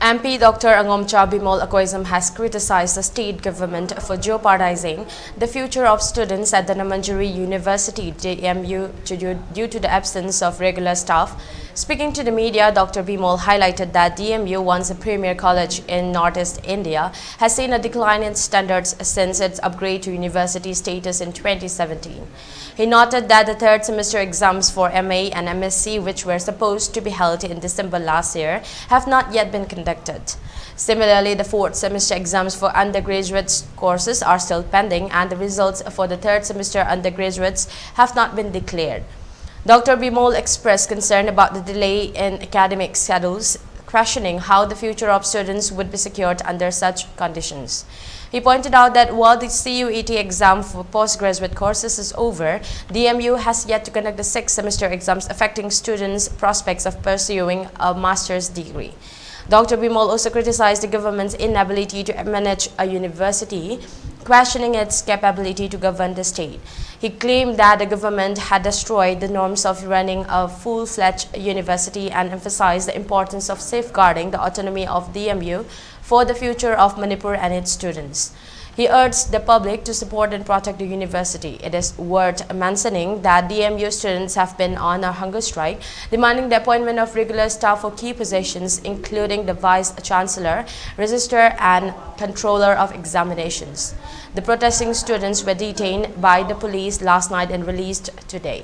MP Dr. Bimol Akoijam has criticized the state government for jeopardizing the future of students at Dhanamanjuri University (DMU) due to the absence of regular staff. Speaking to the media, Dr. Bimol highlighted that DMU, once a premier college in Northeast India, has seen a decline in standards since its upgrade to university status in 2017. He noted that the third semester exams for MA and MSc, which were supposed to be held in December last year, have not yet been conducted. Similarly, the fourth semester exams for undergraduate courses are still pending, and the results for the third semester undergraduates have not been declared. Dr. Bimol expressed concern about the delay in academic schedules, questioning how the future of students would be secured under such conditions. He pointed out that while the CUET exam for postgraduate courses is over, DMU has yet to conduct the sixth semester exams, affecting students' prospects of pursuing a master's degree. Dr. Bimol also criticized the government's inability to manage a university, questioning its capability to govern the state. He claimed that the government had destroyed the norms of running a full-fledged university and emphasized the importance of safeguarding the autonomy of DMU for the future of Manipur and its students. He urged the public to support and protect the university. It is worth mentioning that DMU students have been on a hunger strike, demanding the appointment of regular staff for key positions, including the Vice-Chancellor, Registrar, and Controller of Examinations. The protesting students were detained by the police last night and released today.